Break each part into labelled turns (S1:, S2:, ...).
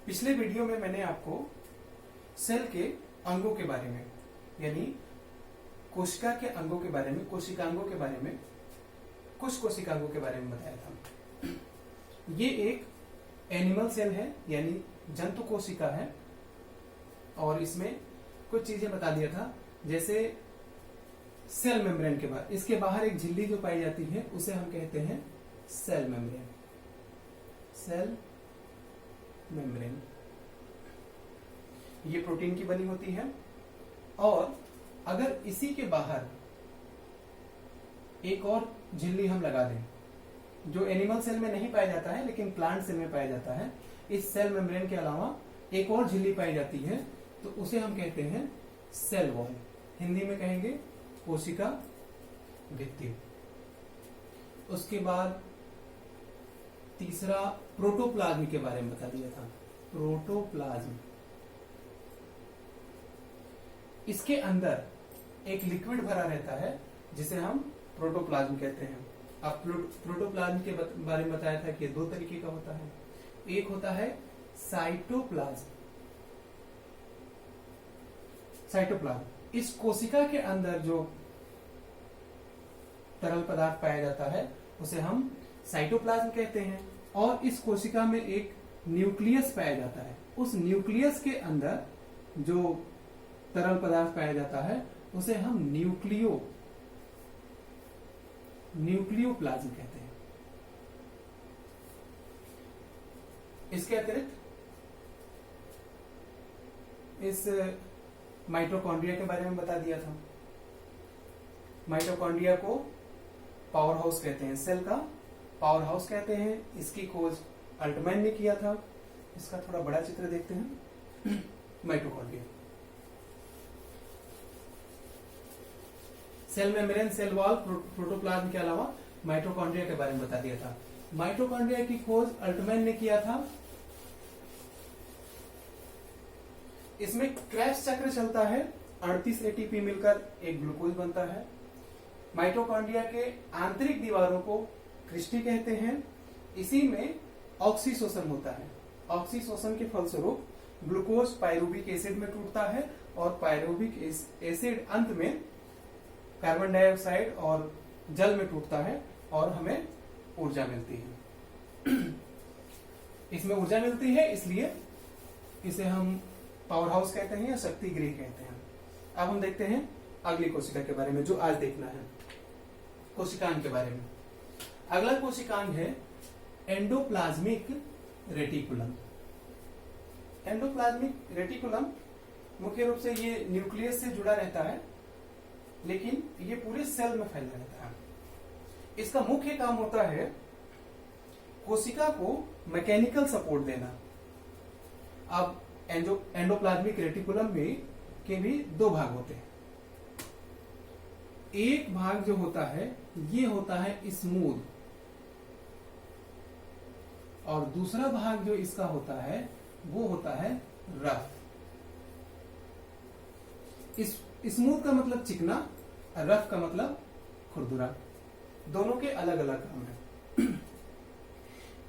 S1: पिछले वीडियो में मैंने आपको सेल के अंगों के बारे में यानी कोशिका के अंगों के बारे में, कोशिकांगों के बारे में, कुछ कोशिकांगों के बारे में बताया था। ये एक एनिमल सेल है यानी जंतु कोशिका है और इसमें कुछ चीजें बता दिया था, जैसे सेल मेम्ब्रेन के बाद इसके बाहर एक झिल्ली जो पाई जाती है उसे हम कहते हैं सेल मेम्ब्रेन। सेल मेम्ब्रेन ये प्रोटीन की बनी होती है और अगर इसी के बाहर एक और झिल्ली हम लगा दें जो एनिमल सेल में नहीं पाया जाता है लेकिन प्लांट सेल में पाया जाता है, इस सेल मेम्ब्रेन के अलावा एक और झिल्ली पाई जाती है तो उसे हम कहते हैं सेल वॉल। हिंदी में कहेंगे कोशिका भित्ति। उसके बाद तीसरा प्रोटोप्लाज्म के बारे में बता दिया था। प्रोटोप्लाज्म, इसके अंदर एक लिक्विड भरा रहता है जिसे हम प्रोटोप्लाज्म कहते हैं। अब प्रोटोप्लाज्म के बारे में बताया था कि दो तरीके का होता है। एक होता है साइटोप्लाज्म। साइटोप्लाज्म इस कोशिका के अंदर जो तरल पदार्थ पाया जाता है उसे हम साइटोप्लाज्म कहते हैं और इस कोशिका में एक न्यूक्लियस पाया जाता है। उस न्यूक्लियस के अंदर जो तरल पदार्थ पाया जाता है उसे हम न्यूक्लियोप्लाज्म कहते हैं। इसके अतिरिक्त इस माइटोकॉन्ड्रिया के बारे में बता दिया था। माइटोकॉन्ड्रिया को पावर हाउस कहते हैं, सेल का पावर हाउस कहते हैं। इसकी खोज अल्टमैन ने किया था। इसका थोड़ा बड़ा चित्र देखते हैं। Mitochondria, cell membrane, cell wall, protoplasm के अलावा माइटोकॉन्ड्रिया के बारे में बता दिया था। माइटोकॉन्ड्रिया की खोज अल्टमैन ने किया था। इसमें क्रेब्स चक्र चलता है, 38 एटीपी मिलकर एक ग्लूकोज बनता है। माइटोकॉन्ड्रिया के आंतरिक दीवारों को क्रिस्टी कहते हैं। इसी में ऑक्सीशोषण होता है। ऑक्सीशोषण के फलस्वरूप ग्लूकोज पायरुविक एसिड में टूटता है और पायरुविक एसिड अंत में कार्बन डाइऑक्साइड और जल में टूटता है और हमें ऊर्जा मिलती है। इसमें ऊर्जा मिलती है इसलिए इसे हम पावर हाउस कहते हैं या शक्ति गृह कहते हैं। अब हम देखते हैं अगली कोशिका के बारे में जो आज देखना है, कोशिकांग के बारे में। अगला कोशिकांग है एंडोप्लाज्मिक रेटिकुलम। एंडोप्लाज्मिक रेटिकुलम मुख्य रूप से ये न्यूक्लियस से जुड़ा रहता है लेकिन ये पूरे सेल में फैला रहता है। इसका मुख्य काम होता है कोशिका को मैकेनिकल सपोर्ट देना। अब एंडोप्लाज्मिक रेटिकुलम में के भी दो भाग होते हैं। एक भाग जो होता है ये होता है स्मूथ और दूसरा भाग जो इसका होता है वो होता है रफ। स्मूथ का मतलब चिकना, रफ का मतलब खुरदुरा। दोनों के अलग अलग काम है।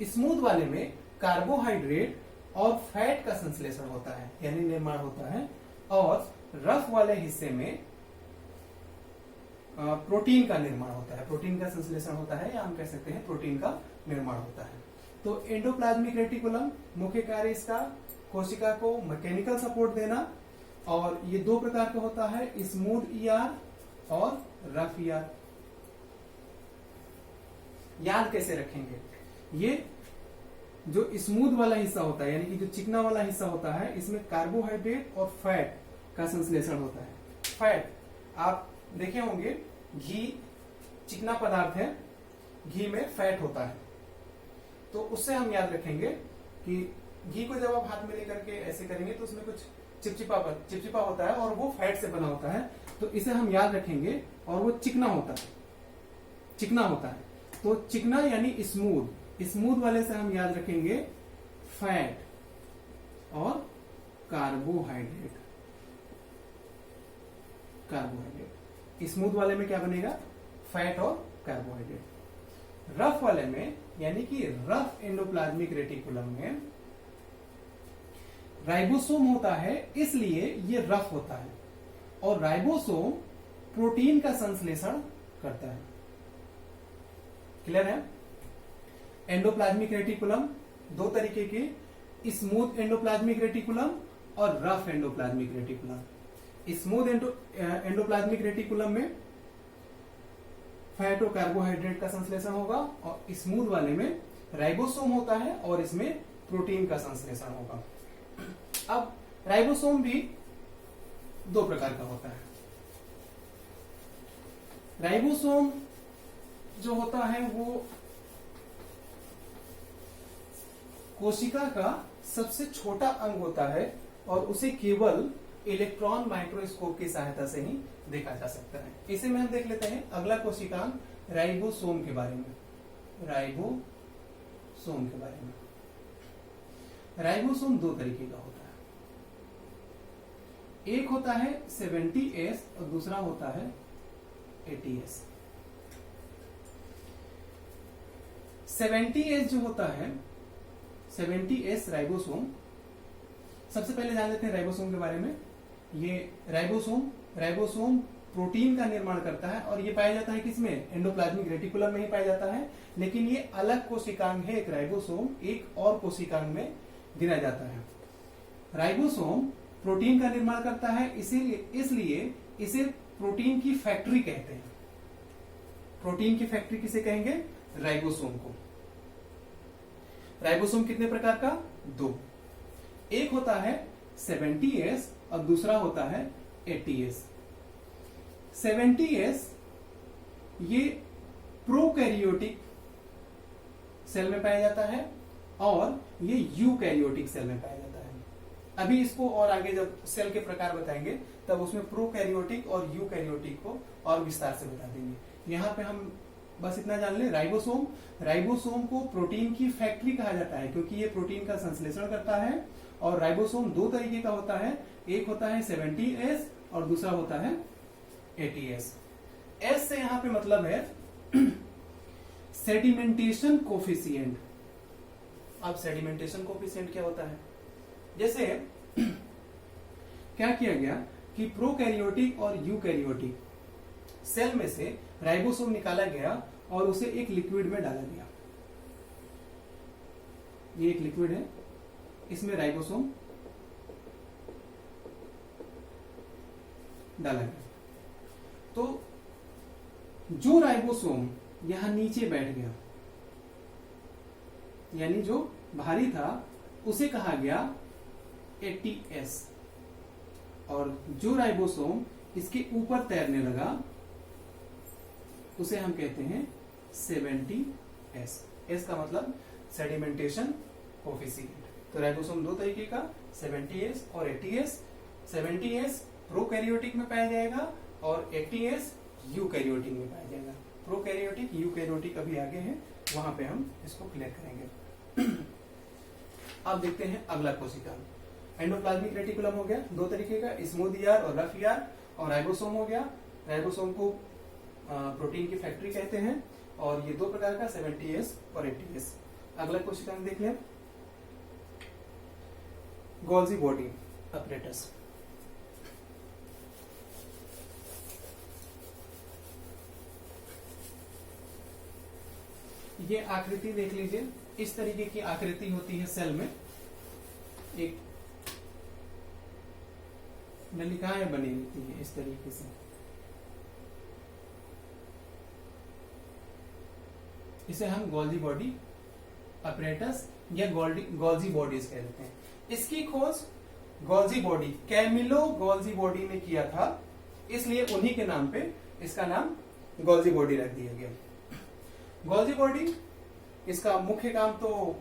S1: स्मूथ वाले में कार्बोहाइड्रेट और फैट का संश्लेषण होता है यानी निर्माण होता है और रफ वाले हिस्से में प्रोटीन का निर्माण होता है, प्रोटीन का संश्लेषण होता है या हम कह सकते हैं प्रोटीन का निर्माण होता है। तो एंडोप्लाज्मिक रेटिकुलम मुख्य कार्य इसका कोशिका को मैकेनिकल सपोर्ट देना और ये दो प्रकार का होता है, स्मूथ ईआर और रफ ईआर। याद कैसे रखेंगे? ये जो स्मूथ वाला हिस्सा होता है यानी कि जो चिकना वाला हिस्सा होता है इसमें कार्बोहाइड्रेट और फैट का संश्लेषण होता है। फैट आप देखे होंगे, घी चिकना पदार्थ है, घी में फैट होता है। तो उससे हम याद रखेंगे कि घी को जब आप हाथ में लेकर के ऐसे करेंगे तो उसमें कुछ चिपचिपा होता है और वो फैट से बना होता है। तो इसे हम याद रखेंगे और वो चिकना होता है। तो चिकना यानी स्मूथ वाले से हम याद रखेंगे फैट और कार्बोहाइड्रेट। स्मूथ वाले में क्या बनेगा? फैट और कार्बोहाइड्रेट। रफ वाले में यानी कि रफ एंडोप्लाज्मिक रेटिकुलम में राइबोसोम होता है इसलिए ये रफ होता है, और राइबोसोम प्रोटीन का संश्लेषण करता है। क्लियर है? एंडोप्लाज्मिक रेटिकुलम दो तरीके के, स्मूथ एंडोप्लाज्मिक रेटिकुलम और rough endoplasmic reticulum. Smooth endoplasmic reticulum में फैट और कार्बोहाइड्रेट का संश्लेषण होगा, और स्मूथ वाले में राइबोसोम होता है और इसमें प्रोटीन का संश्लेषण होगा। अब राइबोसोम भी दो प्रकार का होता है। राइबोसोम जो होता है वो कोशिका का सबसे छोटा अंग होता है, और उसे केवल इलेक्ट्रॉन माइक्रोस्कोप की सहायता से ही देखा जा सकता है। इसे में हम देख लेते हैं अगला कोशिकांग राइबोसोम के बारे में। राइबोसोम के बारे में, राइबोसोम दो तरीके का होता है। एक होता है 70S और दूसरा होता है 80S। 70S जो होता है, 70S राइबोसोम, सबसे पहले जान लेते हैं राइबोसोम के बारे में। ये राइबोसोम प्रोटीन का निर्माण करता है, और ये पाया जाता है किसमें? एंडोप्लाज्मिक रेटिकुलम में ही पाया जाता है, लेकिन ये अलग कोशिकांग है। एक राइबोसोम एक और कोशिकांग में गिना जाता है। राइबोसोम प्रोटीन का निर्माण करता है, इसलिए इसे प्रोटीन की फैक्ट्री कहते हैं। प्रोटीन की फैक्ट्री किसे कहेंगे? राइबोसोम को। राइबोसोम कितने प्रकार का? दो। एक होता है 70S और दूसरा होता है 80S। 70S ये प्रोकैरियोटिक सेल में पाया जाता है, और ये यूकैरियोटिक सेल में पाया जाता है। अभी इसको और आगे जब सेल के प्रकार बताएंगे तब उसमें प्रोकैरियोटिक और यूकैरियोटिक को और विस्तार से बता देंगे। यहाँ पे हम बस इतना जान लें, राइबोसोम को प्रोटीन की फैक्ट्री कहा जाता है, क्योंकि ये प्रोटीन का संश्लेषण करता है। और राइबोसोम दो तरीके का होता है, एक होता है 70S और दूसरा होता है 80S। S से यहां पे मतलब है सेडिमेंटेशन कोफिशिएंट। अब सेडिमेंटेशन कोफिशिएंट क्या होता है? जैसे क्या किया गया कि प्रोकैरियोटिक और यूकैरियोटिक सेल में से राइबोसोम निकाला गया और उसे एक लिक्विड में डाला गया। ये एक लिक्विड है, इसमें राइबोसोम डाला गया। तो जो राइबोसोम यहां नीचे बैठ गया, यानी जो भारी था, उसे कहा गया 80S, और जो राइबोसोम इसके ऊपर तैरने लगा उसे हम कहते हैं 70S। S का मतलब सेडिमेंटेशन कोफिशिएंट। तो राइबोसोम दो तरीके का, 70S और 80S। 70S प्रोकैरियोटिक में पाया जाएगा और 80S यूकैरियोटिक में पाया जाएगा। प्रोकैरियोटिक यूकैरियोटिक अभी आगे है, वहां पे हम इसको क्लियर करेंगे। अब देखते हैं अगला कोशिकांग। एंडोप्लाज्मिक रेटिकुलम हो गया दो तरीके का, स्मूथ ER और रफ ER, और राइबोसोम हो गया। राइबोसोम को प्रोटीन की फैक्ट्री कहते हैं, और ये दो प्रकार का 70S और 80S। अगला कोशिकांग देख लें, गोल्जी बॉडी अपरेटस। ये आकृति देख लीजिए, इस तरीके की आकृति होती है सेल में। एक नलिकाएं बनी होती है इस तरीके से। इसे हम गोल्जी बॉडी अपरेटस या गोल्जी बॉडीज कह देते हैं। इसकी खोज Golgi body, Camillo Golgi body ने किया था, इसलिए उन्हीं के नाम पे इसका नाम गोल्जी बॉडी रख दिया गया। गोल्जी बॉडी, इसका मुख्य काम तो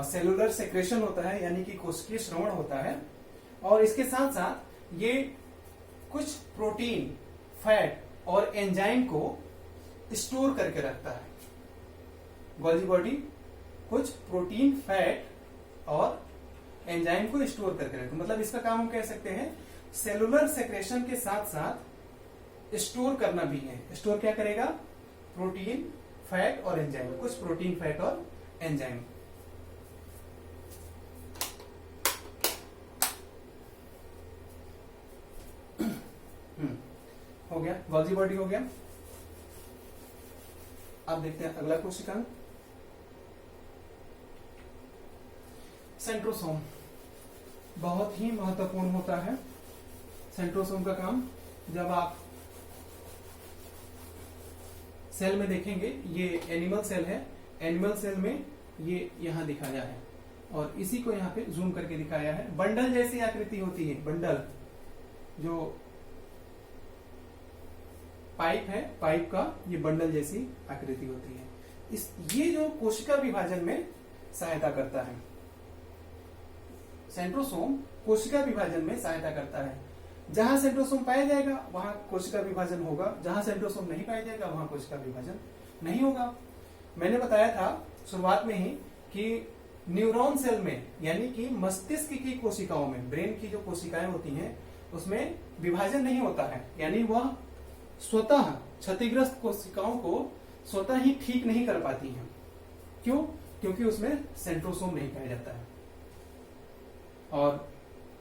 S1: सेलुलर सेक्रेशन होता है, यानी कि कोशिकीय श्रवण होता है, और इसके साथ साथ ये कुछ प्रोटीन, फैट और एंजाइम को स्टोर करके रखता है। गोल्जी बॉडी कुछ प्रोटीन, फैट और एंजाइम को स्टोर करके रखता है। मतलब इसका काम हम कह सकते हैं सेलुलर सेक्रेशन के साथ साथ स्टोर करना भी है। स्टोर क्या करेगा? प्रोटीन, फैट और एंजाइम, कुछ प्रोटीन, फैट और एंजाइम। हो गया, गोल्जी बॉडी हो गया। अब देखते हैं अगला कोशिकांग, सेंट्रोसोम। बहुत ही महत्वपूर्ण होता है सेंट्रोसोम का काम। जब आप सेल में देखेंगे, ये एनिमल सेल है, एनिमल सेल में ये यहां दिखाया है और इसी को यहाँ पे जूम करके दिखाया है। बंडल जैसी आकृति होती है, बंडल जो पाइप है, पाइप का ये बंडल जैसी आकृति होती है। ये जो कोशिका विभाजन में सहायता करता है, सेंट्रोसोम कोशिका विभाजन में सहायता करता है। जहां सेंट्रोसोम पाया जाएगा वहां कोशिका विभाजन होगा, जहां सेंट्रोसोम नहीं पाया जाएगा वहां कोशिका विभाजन नहीं होगा। मैंने बताया था शुरुआत में ही कि न्यूरॉन सेल में, यानी कि मस्तिष्क की कोशिकाओं में, ब्रेन की जो कोशिकाएं होती हैं उसमें विभाजन नहीं होता है, यानी वह स्वतः क्षतिग्रस्त कोशिकाओं को स्वतः ही ठीक नहीं कर पाती हैं। क्यों? क्योंकि उसमें सेंट्रोसोम नहीं पाया जाता है। और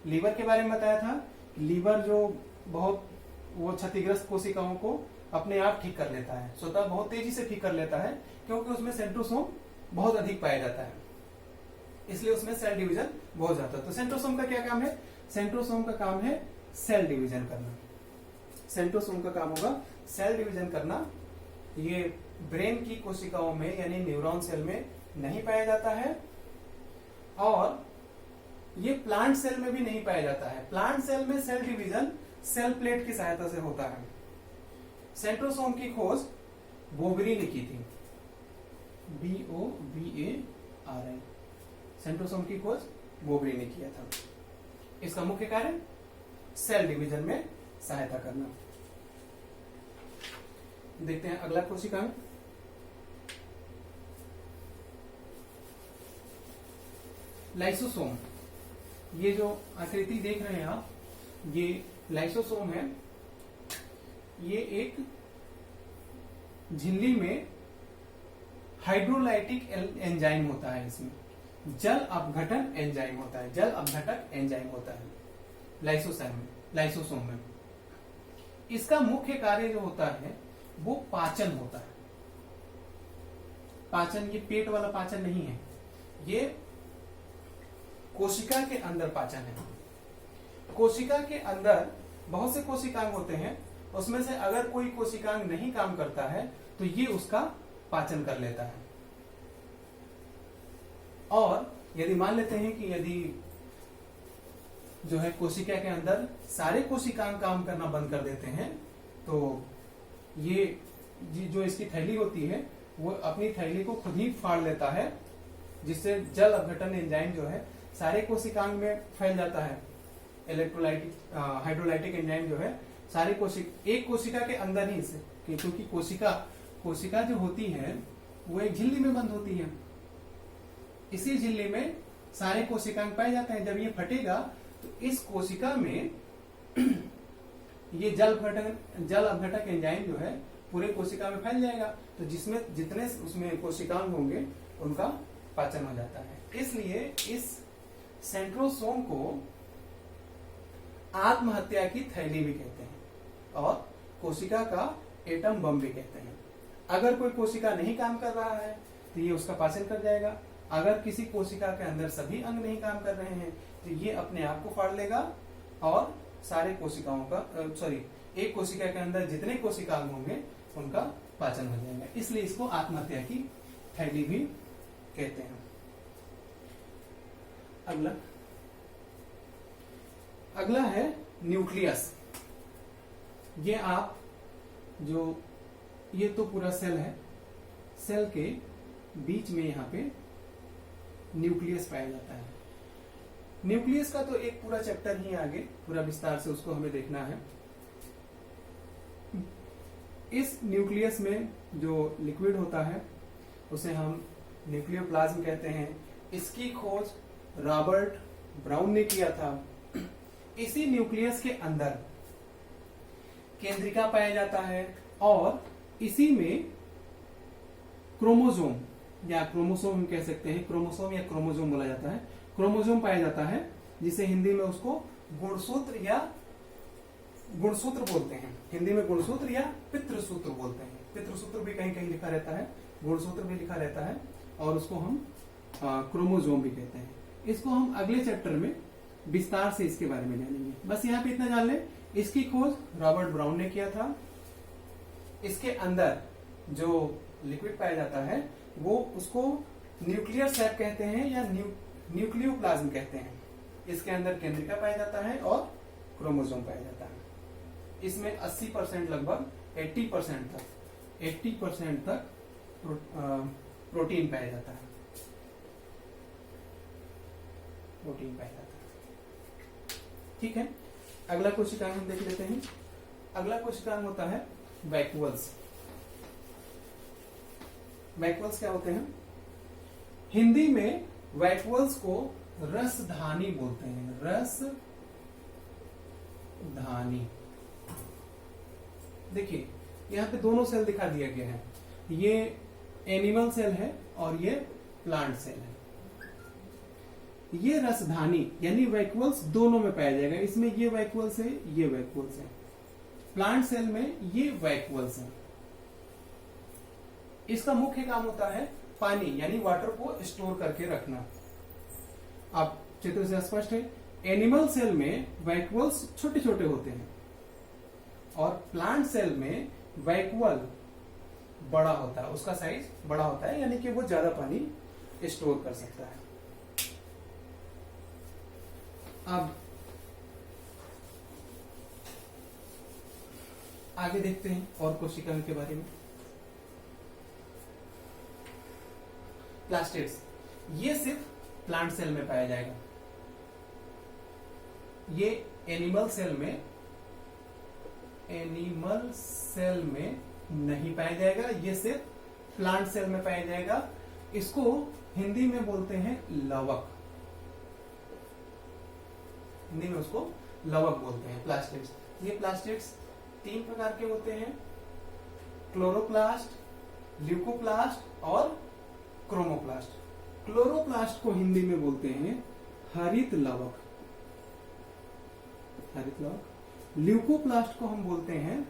S1: लीवर के बारे में बताया था, लीवर जो बहुत वो क्षतिग्रस्त कोशिकाओं को अपने आप ठीक कर लेता है, स्वतः बहुत तेजी से ठीक कर लेता है, क्योंकि उसमें सेंट्रोसोम बहुत अधिक पाया जाता है, इसलिए उसमें सेल डिवीजन बहुत ज्यादा। तो सेंट्रोसोम का क्या काम है? सेंट्रोसोम का काम है सेल डिवीजन करना। सेंट्रोसोम का काम होगा सेल डिवीजन करना। ये ब्रेन की कोशिकाओं में यानी न्यूरॉन सेल में नहीं पाया जाता है और ये प्लांट सेल में भी नहीं पाया जाता है। प्लांट सेल में सेल डिवीजन सेल प्लेट की सहायता से होता है। सेंट्रोसोम की खोज बोबरी ने की थी, BOBARI। सेंट्रोसोम की खोज बोबरी ने किया था। इसका मुख्य कार्य सेल डिवीजन में सहायता करना। देखते हैं अगला कोशिकांग, लाइसोसोम। ये जो आकृति देख रहे हैं आप, ये लाइसोसोम है। ये एक झिल्ली में हाइड्रोलाइटिक एंजाइम होता है, इसमें जल अपघटन एंजाइम होता है, जल अपघटक एंजाइम होता है लाइसोसोम में। इसका मुख्य कार्य जो होता है वो पाचन होता है। पाचन, ये पेट वाला पाचन नहीं है, ये कोशिका के अंदर पाचन है। कोशिका के अंदर बहुत से कोशिकांग होते हैं, उसमें से अगर कोई कोशिकांग नहीं काम करता है तो ये उसका पाचन कर लेता है। और यदि मान लेते हैं कि यदि जो है कोशिका के अंदर सारे कोशिकांग काम करना बंद कर देते हैं तो ये जो इसकी थैली होती है वो अपनी थैली को खुद ही फाड़ लेता है, जिससे जल अपघटन एंजाइम जो है सारे कोशिकांग में फैल जाता है। इलेक्ट्रोलाइटिक हाइड्रोलाइटिक एंजाइम जो है सारे एक कोशिका के अंदर ही से, क्योंकि कोशिका जो होती है वो एक झिल्ली में बंद होती है। इसी झिल्ली में सारे कोशिकांग पाए जाते हैं। जब ये फटेगा तो इस कोशिका में ये जल अपघटक एंजाइम जो है पूरे कोशिका में फैल जाएगा, तो जिसमें जितने उसमें कोशिकांग होंगे उनका पाचन हो जाता है। इसलिए इस सेंट्रोसोम को आत्महत्या की थैली भी कहते हैं और कोशिका का एटम बम भी कहते हैं। अगर कोई कोशिका नहीं काम कर रहा है तो ये उसका पाचन कर जाएगा। अगर किसी कोशिका के अंदर सभी अंग नहीं काम कर रहे हैं तो ये अपने आप को फाड़ लेगा और सारे कोशिकाओं का एक कोशिका के अंदर जितने कोशिकांग होंगे उनका पाचन हो जाएगा। इसलिए इसको आत्महत्या की थैली भी कहते हैं। अगला है न्यूक्लियस। ये तो पूरा सेल है, सेल के बीच में यहाँ पे न्यूक्लियस पाया जाता है। न्यूक्लियस का तो एक पूरा चैप्टर ही आगे पूरा विस्तार से उसको हमें देखना है। इस न्यूक्लियस में जो लिक्विड होता है उसे हम न्यूक्लियोप्लाज्म कहते हैं। इसकी खोज रॉबर्ट ब्राउन ने किया था। इसी न्यूक्लियस के अंदर केंद्रिका पाया जाता है और इसी में क्रोमोसोम या क्रोमोसोम हम कह सकते हैं, क्रोमोसोम या क्रोमोसोम बोला जाता है। क्रोमोसोम पाया जाता है जिसे हिंदी में उसको गुणसूत्र या गुणसूत्र बोलते हैं। हिंदी में गुणसूत्र या पितृसूत्र बोलते हैं। पितृसूत्र भी कहीं कहीं लिखा रहता है, गुणसूत्र भी लिखा रहता है, और उसको हम क्रोमोजोम भी कहते हैं। इसको हम अगले चैप्टर में विस्तार से इसके बारे में जानेंगे। बस यहाँ पे इतना जान लें, इसकी खोज रॉबर्ट ब्राउन ने किया था। इसके अंदर जो लिक्विड पाया जाता है वो उसको न्यूक्लियर सैक कहते हैं या न्यूक्लियोप्लाज्म कहते हैं। इसके अंदर केंद्रिका पाया जाता है और क्रोमोसोम पाया जाता है। इसमें 80% लगभग 80% तक प्रोटीन पाया जाता है। ठीक है, अगला कोशिकांग हम देख लेते हैं। अगला कोशिकांग होता है वैक्यूल्स। वैक्यूल्स क्या होते हैं? हिंदी में वैक्यूल्स को रसधानी बोलते हैं। रसधानी। देखिए यहां पे दोनों सेल दिखा दिया गया है। ये एनिमल सेल है और ये प्लांट सेल है। ये रसधानी यानी वैक्यूल्स दोनों में पाया जाएगा। इसमें ये वैक्यूल्स है, ये वैक्यूल्स है। प्लांट सेल में ये वैक्यूल्स है। इसका मुख्य काम होता है पानी यानी वाटर को स्टोर करके रखना। आप चित्र से स्पष्ट है। एनिमल सेल में वैक्यूल्स छोटे छोटे होते हैं और प्लांट सेल में वैक्यूल बड़ा होता है, उसका साइज बड़ा होता है, यानी कि वो ज्यादा पानी स्टोर कर सकता है। अब आगे देखते हैं और कोशिकाओं के बारे में। प्लास्टिड्स, ये सिर्फ प्लांट सेल में पाया जाएगा। ये एनिमल सेल में नहीं पाया जाएगा। ये सिर्फ प्लांट सेल में पाया जाएगा। इसको हिंदी में बोलते हैं लवक। हिंदी में उसको लवक बोलते हैं, प्लास्टिड्स। ये प्लास्टिड्स 3 प्रकार के होते हैं, क्लोरोप्लास्ट, ल्यूकोप्लास्ट और क्रोमोप्लास्ट। क्लोरोप्लास्ट को हिंदी में बोलते हैं हरित लवक। ल्यूकोप्लास्ट को हम बोलते हैं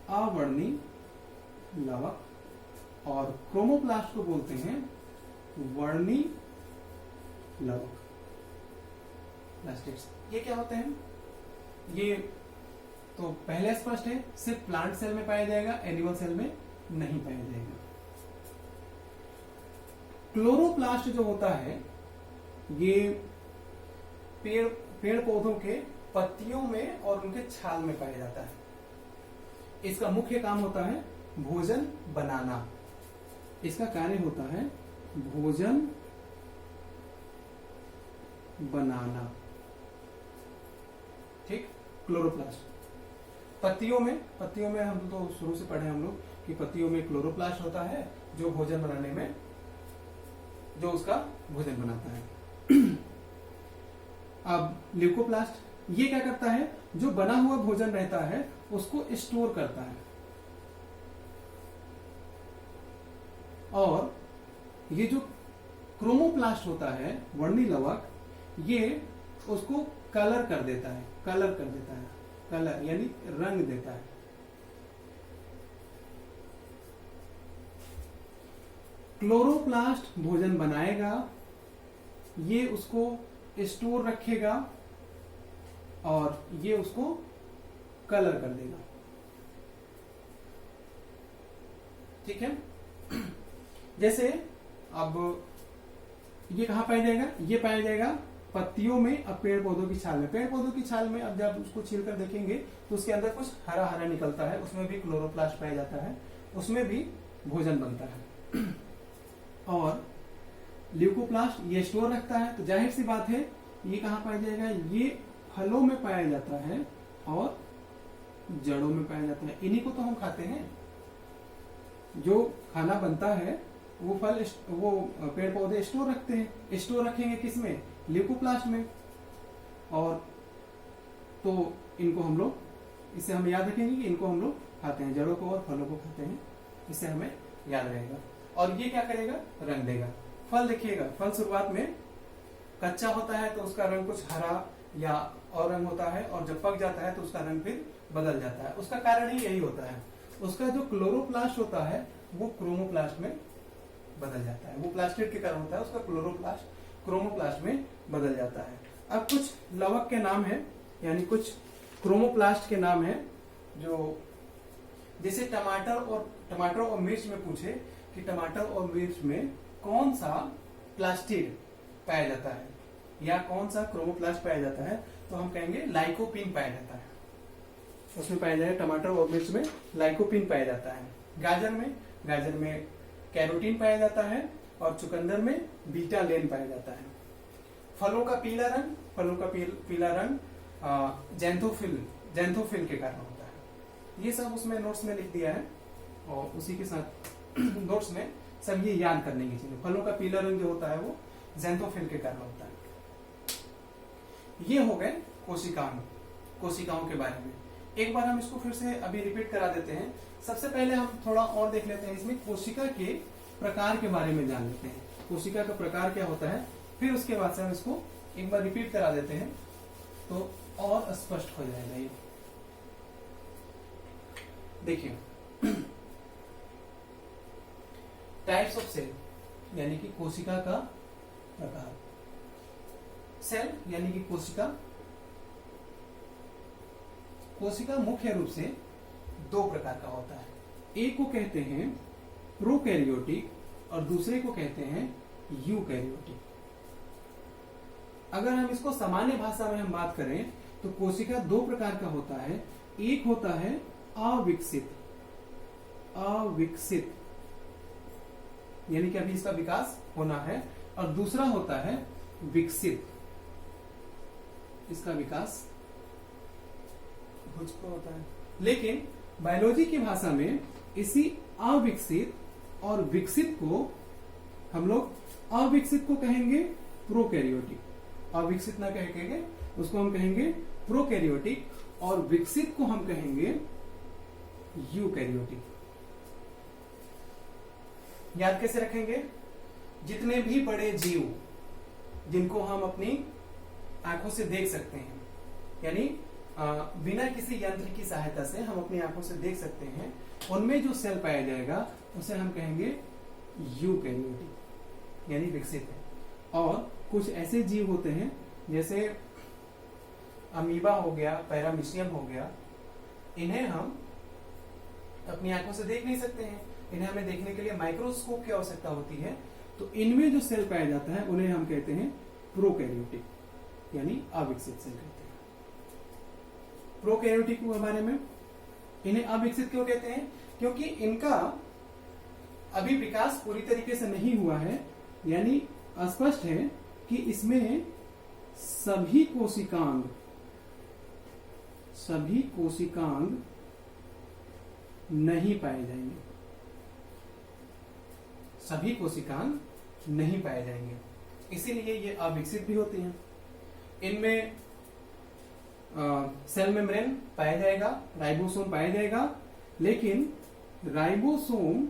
S1: अवर्णी लवक, और क्रोमोप्लास्ट को बोलते हैं वर्णी लवक। प्लास्टिड्स ये क्या होते हैं? ये तो पहले स्पष्ट है, सिर्फ प्लांट सेल में पाया जाएगा, एनिमल सेल में नहीं पाया जाएगा। क्लोरोप्लास्ट जो होता है ये पेड़ पौधों के पत्तियों में और उनके छाल में पाया जाता है। इसका मुख्य काम होता है भोजन बनाना। इसका कार्य होता है भोजन बनाना। ठीक, क्लोरोप्लास्ट। पत्तियों में हम तो शुरू से पढ़े हम लोग कि पत्तियों में क्लोरोप्लास्ट होता है जो भोजन बनाने में, जो उसका भोजन बनाता है। अब ल्यूकोप्लास्ट ये क्या करता है? जो बना हुआ भोजन रहता है उसको स्टोर करता है। और ये जो क्रोमोप्लास्ट होता है, वर्णी लवक, ये उसको कलर कर देता है। कलर यानी रंग देता है। क्लोरोप्लास्ट भोजन बनाएगा, ये उसको स्टोर रखेगा और ये उसको कलर कर देगा। ठीक है, जैसे अब ये कहां पाया जाएगा? ये पाया जाएगा पत्तियों में, अब पेड़ पौधों की छाल में। पेड़ पौधों की छाल में अब जब उसको छीलकर देखेंगे तो उसके अंदर कुछ हरा हरा निकलता है, उसमें भी क्लोरोप्लास्ट पाया जाता है, उसमें भी भोजन बनता है। और ल्यूकोप्लास्ट ये स्टोर रखता है, तो जाहिर सी बात है ये कहां पाया जाएगा? ये फलों में पाया जाता है और जड़ों में पाया जाता है। इन्हीं को तो हम खाते हैं। जो खाना बनता है वो पेड़ पौधे स्टोर रखते हैं। स्टोर रखेंगे किसमें? ल्यूकोप्लास्ट में। और तो इनको हम लोग, इससे हम याद रखेंगे कि इनको हम लोग खाते हैं, जड़ों को और फलों को खाते हैं। इससे हमें याद रहेगा। और ये क्या करेगा? रंग देगा। फल देखिएगा, फल शुरुआत में कच्चा होता है तो उसका रंग कुछ हरा या और रंग होता है, और जब पक जाता है तो उसका रंग फिर बदल जाता है। उसका कारण ही यही होता है, उसका जो क्लोरोप्लास्ट होता है वो क्रोमोप्लास्ट में बदल जाता है। वो प्लास्टिड के कारण होता है, उसका क्लोरोप्लास्ट क्रोमोप्लास्ट में बदल जाता है। अब कुछ लवक के नाम है, यानी कुछ क्रोमोप्लास्ट के नाम है, जो जैसे टमाटर और मिर्च में पूछे कि टमाटर और मिर्च में कौन सा प्लास्टिड पाया जाता है या कौन सा क्रोमोप्लास्ट पाया जाता है, तो हम कहेंगे लाइकोपीन पाया जाता है। उसमें पाया जाएगा टमाटर और मिर्च में लाइकोपीन पाया जाता है। गाजर में कैरोटीन पाया जाता है, और चुकंदर में बीटा लेन पाया जाता है। फलों का पीला रंग जैंथोफिल के कारण होता है। ये सब उसमें नोट्स में लिख दिया है, और उसी के साथ नोट्स में सब ये याद करने की चीजें। फलों का पीला रंग जो होता है वो जैंथोफिल के कारण होता है। ये हो गए कोशिकाओं के बारे में। एक बार हम इसको फिर से अभी रिपीट करा देते हैं। सबसे पहले हम थोड़ा और देख लेते हैं, इसमें कोशिका के प्रकार के बारे में जान लेते हैं, कोशिका का प्रकार क्या होता है, फिर उसके बाद से हम इसको एक बार रिपीट करा देते हैं तो और स्पष्ट हो जाएगा ये। देखिए, टाइप्स ऑफ सेल यानी कि कोशिका का प्रकार। सेल यानी कि कोशिका मुख्य रूप से दो प्रकार का होता है। एक को कहते हैं प्रोकैरियोटिक और दूसरे को कहते हैं यूकैरियोटिक। अगर हम इसको सामान्य भाषा में हम बात करें तो कोशिका दो प्रकार का होता है। एक होता है अविकसित यानी कि अभी इसका विकास होना है, और दूसरा होता है विकसित, इसका विकास होता है। लेकिन बायोलॉजी की भाषा में इसी अविकसित और विकसित को हम लोग अविकसित को कहेंगे प्रोकैरियोटिक, अविकसित ना कहेंगे उसको हम कहेंगे प्रोकैरियोटिक, और विकसित को हम कहेंगे यूकैरियोटिक। याद कैसे रखेंगे? जितने भी बड़े जीव जिनको हम अपनी आंखों से देख सकते हैं, यानी बिना किसी यंत्र की सहायता से हम अपनी आंखों से देख सकते हैं, उनमें जो सेल पाया जाएगा उसे हम कहेंगे यूकैरियोटिक यानी विकसित है। और कुछ ऐसे जीव होते हैं जैसे अमीबा हो गया, पैरामीशियम हो गया, इन्हें हम अपनी आंखों से देख नहीं सकते हैं, इन्हें हमें देखने के लिए माइक्रोस्कोप की आवश्यकता होती है। तो इनमें जो सेल पाया जाता है उन्हें हम कहते हैं प्रोकैरियोटिक यानी अविकसित सेल कहते हैं। प्रोकैरियोटिक के बारे में, इन्हें अविकसित क्यों कहते हैं? क्योंकि इनका अभी विकास पूरी तरीके से नहीं हुआ है, यानी स्पष्ट है कि इसमें सभी कोशिकांग नहीं पाए जाएंगे, सभी कोशिकांग नहीं पाए जाएंगे, इसीलिए ये अविकसित भी होती हैं। इनमें सेल मेम्ब्रेन पाया जाएगा, राइबोसोम पाया जाएगा, लेकिन राइबोसोम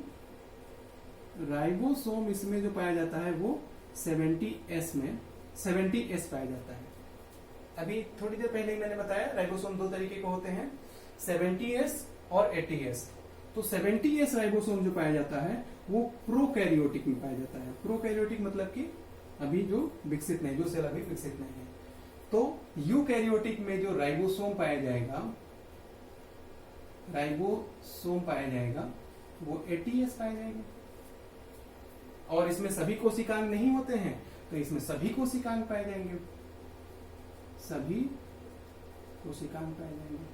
S1: इसमें जो पाया जाता है वो 70S पाया जाता है। अभी थोड़ी देर पहले ही मैंने बताया राइबोसोम दो तरीके के होते हैं, 70S और 80S। तो 70S राइबोसोम जो पाया जाता है वो प्रोकैरियोटिक में पाया जाता है। प्रोकैरियोटिक मतलब कि अभी जो विकसित नहीं, जो सेल अभी विकसित नहीं है। तो यूकैरियोटिक में जो राइबोसोम पाया जाएगा वो 80S पाए जाएंगे, और इसमें सभी कोशिकांग नहीं होते हैं तो इसमें सभी कोशिकांग पाए जाएंगे, सभी कोशिकांग पाए जाएंगे।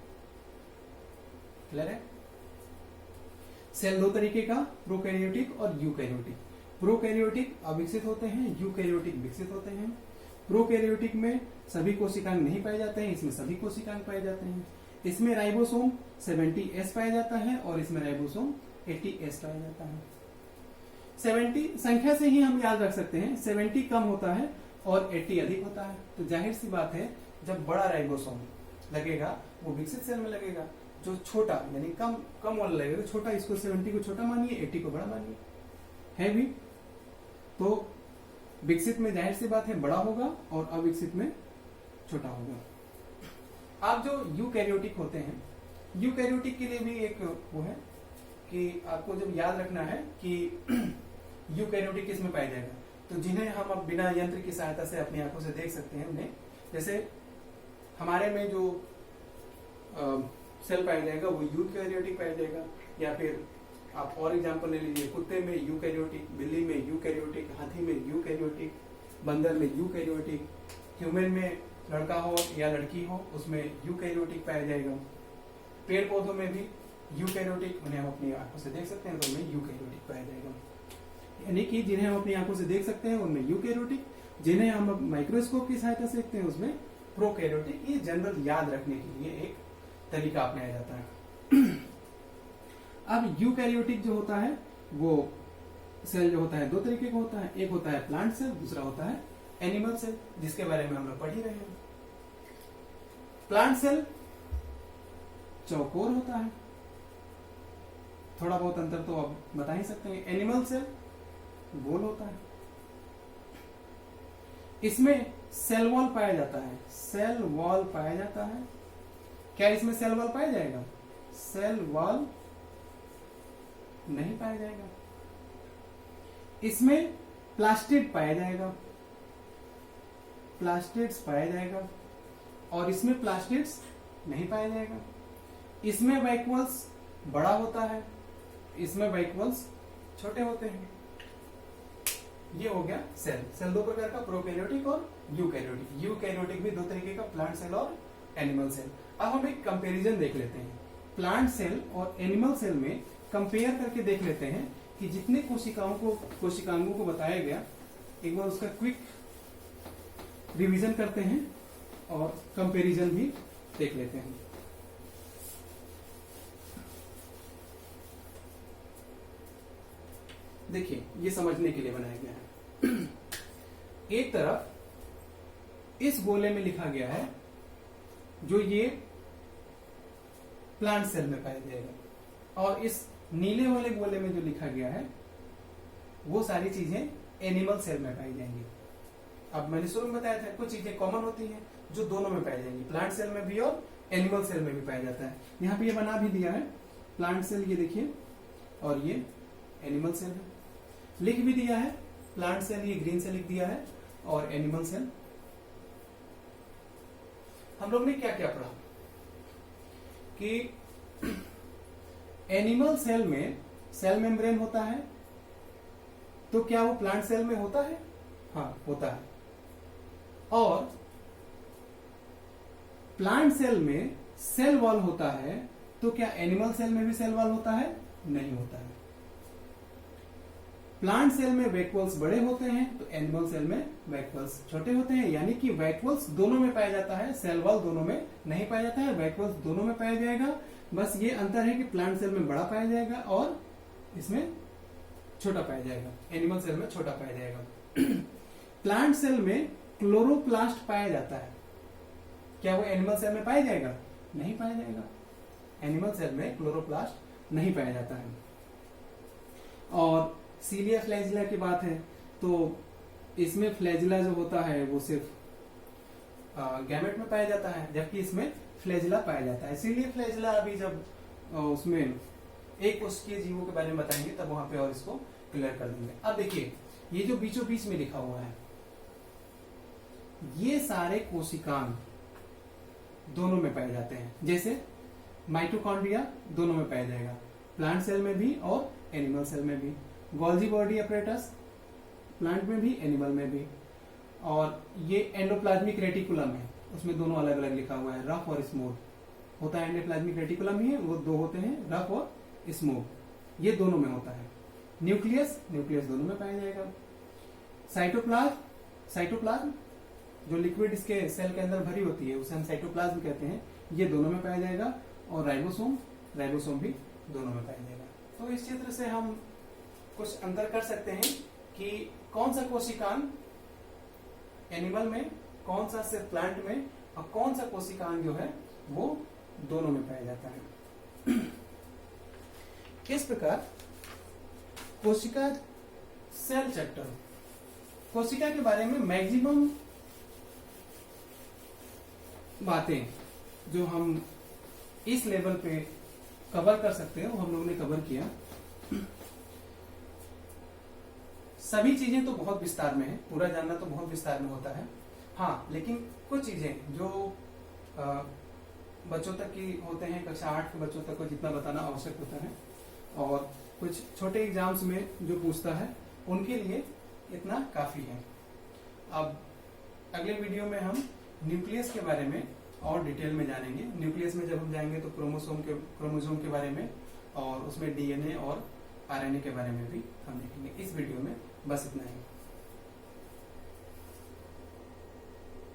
S1: क्लियर है? सेल दो तरीके का, प्रोकैरियोटिक और यूकैरियोटिक। प्रोकैरियोटिक अविकसित होते हैं, यूकैरियोटिक विकसित होते हैं। प्रोकैरियोटिक में सभी कोशिकांग नहीं पाए जाते हैं, इसमें सभी कोशिकांग पाए जाते हैं। इसमें राइबोसोम 70S पाया जाता है और इसमें राइबोसोम 80S पाया जाता है। 70 संख्या से ही हम याद रख सकते हैं, 70 कम होता है और 80 अधिक होता है। तो जाहिर सी बात है जब बड़ा राइबोसोम लगेगा वो विकसित सेल में लगेगा, जो छोटा यानी कम वाला लगेगा छोटा, इसको 70 को छोटा मानिए, 80 को बड़ा मानिए, है भी। तो विकसित में जाहिर सी बात है बड़ा होगा और अविकसित में छोटा होगा। अब जो यूकैरियोटिक होते हैं, यूकैरियोटिक के लिए भी एक वो है कि आपको जब याद रखना है कि यूकैरियोटिक किस में पाया जाएगा, तो जिन्हें हम अब बिना यंत्र की सहायता से अपनी आंखों से देख सकते हैं उन्हें, जैसे हमारे में जो सेल पाया जाएगा वो यूकैरियोटिक पाया जाएगा, या फिर आप और एग्जांपल ले लीजिए, कुत्ते में यूकैरियोटिक, बिल्ली में यूकैरियोटिक, हाथी में यूकैरियोटिक, बंदर में यूकैरियोटिक, ह्यूमन में लड़का हो या लड़की हो उसमें यूकैरियोटिक पाया जाएगा। पेड़ पौधों में भी यूकैरियोटिक, उन्हें हम अपनी आंखों से देख सकते हैं तो उनमें यूकैरियोटिक पाया जाएगा। यानी कि जिन्हें हम अपनी आंखों से देख सकते हैं उनमें यूकैरियोटिक, जिन्हें हम माइक्रोस्कोप की सहायता से देखते हैं उसमें प्रोकैरियोटिक। ये जनरल याद रखने के लिए एक तरीका अपनाया जाता है। अब यूकैरियोटिक जो होता है वो सेल जो होता है दो तरीके का होता है, एक होता है प्लांट सेल, दूसरा होता है एनिमल सेल, जिसके बारे में हम लोग पढ़ ही रहे हैं। प्लांट सेल चौकोर होता है, थोड़ा बहुत अंतर तो आप बता ही सकते हैं। एनिमल सेल गोल होता है, इसमें सेल वॉल पाया जाता है, सेल वॉल पाया जाता है। क्या इसमें सेल वॉल पाया जाएगा? सेल वॉल नहीं पाया जाएगा। इसमें प्लास्टिड पाया जाएगा, प्लास्टिड्स पाया जाएगा, और इसमें प्लास्टिड्स नहीं पाया जाएगा। इसमें वैक्यूल्स बड़ा होता है, इसमें वैक्यूल्स छोटे होते हैं। ये हो गया सेल। सेल दो प्रकार का, प्रोकैरियोटिक और यूकैरियोटिक। यूकैरियोटिक भी दो तरीके का, प्लांट सेल और एनिमल सेल। अब हम एक कंपैरिजन देख लेते हैं, प्लांट सेल और एनिमल सेल में कंपेयर करके देख लेते हैं कि जितने कोशिकांगों को बताया गया, एक बार उसका क्विक रिवीजन करते हैं और कंपैरिजन भी देख लेते हैं। देखिए, ये समझने के लिए बनाया गया है। एक तरफ इस गोले में लिखा गया है जो ये प्लांट सेल में पाया जाएगा, और इस नीले वाले गोले में जो लिखा गया है वो सारी चीजें एनिमल सेल में पाई जाएंगी। अब मैंने शुरू में बताया था कुछ चीजें कॉमन होती हैं जो दोनों में पाई जाएंगी, प्लांट सेल में भी और एनिमल सेल में भी पाया जाता है। यहाँ पे ये बना भी दिया है, प्लांट सेल ये देखिए, और ये एनिमल सेल है। लिख भी दिया है, प्लांट सेल ये ग्रीन से लिख दिया है, और एनिमल सेल। हम लोग ने क्या क्या पढ़ा कि एनिमल सेल में सेल मेम्ब्रेन होता है, तो क्या वो प्लांट सेल में होता है? हाँ, होता है। और प्लांट सेल में सेल वॉल होता है, तो क्या एनिमल सेल में भी सेल वॉल होता है? नहीं होता है। प्लांट सेल में वैक्यूल्स बड़े होते हैं, तो एनिमल सेल में वैक्यूल्स छोटे होते हैं। यानी कि वैक्यूल्स दोनों में पाया जाता है, सेल वॉल दोनों में नहीं पाया जाता है, वैक्यूल्स दोनों में पाया जाएगा। बस ये अंतर है कि प्लांट सेल में बड़ा पाया जाएगा और इसमें छोटा पाया जाएगा, एनिमल सेल में छोटा पाया जाएगा। प्लांट सेल में क्लोरोप्लास्ट पाया जाता है, क्या वो एनिमल सेल में पाया जाएगा? नहीं पाया जाएगा। एनिमल सेल में क्लोरोप्लास्ट नहीं पाया जाता है। और सीलिया फ्लैजिला की बात है तो इसमें फ्लैजिला जो होता है वो सिर्फ गैमेट में पाया जाता है, जबकि इसमें फ्लैजिला पाया जाता है। इसीलिए फ्लैजिला अभी जब उसमें एक कोशिकीय जीवों के बारे में बताएंगे तब वहां पे और इसको क्लियर कर देंगे। अब देखिए, ये जो बीचों बीच में लिखा हुआ है, ये सारे कोशिकांग दोनों में पाए जाते हैं। जैसे माइटोकॉन्ड्रिया दोनों में पाया जाएगा, प्लांट सेल में भी और एनिमल सेल में भी। गोल्जी बॉडी अपरेटस प्लांट में भी एनिमल में भी। और ये एंडोप्लाज्मिक रेटिकुलम है, उसमें दोनों अलग अलग लिखा हुआ है, रफ और स्मूथ होता है। एंडोप्लाज्मिक रेटिकुलम ही है, वो दो होते हैं, रफ और स्मूथ, ये दोनों में होता है। न्यूक्लियस दोनों में पाया जाएगा। साइटोप्लाज्म जो लिक्विड इसके सेल के अंदर भरी होती है उसे हम साइटोप्लाज्म कहते हैं, ये दोनों में पाया जाएगा। और राइबोसोम भी दोनों में पाया जाएगा। तो इस चित्र से हम कुछ अंतर कर सकते हैं कि कौन सा कोशिकांग एनिमल में, कौन सा सिर्फ प्लांट में, और कौन सा कोशिकांग जो है वो दोनों में पाया जाता है। इस प्रकार कोशिका सेल चैप्टर, कोशिका के बारे में मैक्सिमम बातें जो हम इस लेवल पे कवर कर सकते हैं वो हम लोगों ने कवर किया। सभी चीजें तो बहुत विस्तार में है, पूरा जानना तो बहुत विस्तार में होता है। हाँ, लेकिन कुछ चीजें जो बच्चों तक की होते हैं, कक्षा 8 के बच्चों तक को जितना बताना आवश्यक होता है, और कुछ छोटे एग्जाम्स में जो पूछता है उनके लिए इतना काफी है। अब अगले वीडियो में हम न्यूक्लियस के बारे में और डिटेल में जानेंगे। न्यूक्लियस में जब हम जाएंगे तो क्रोमोसोम के बारे में और उसमें डीएनए और आरएनए के बारे में भी हम देखेंगे। इस वीडियो में बस इतना ही।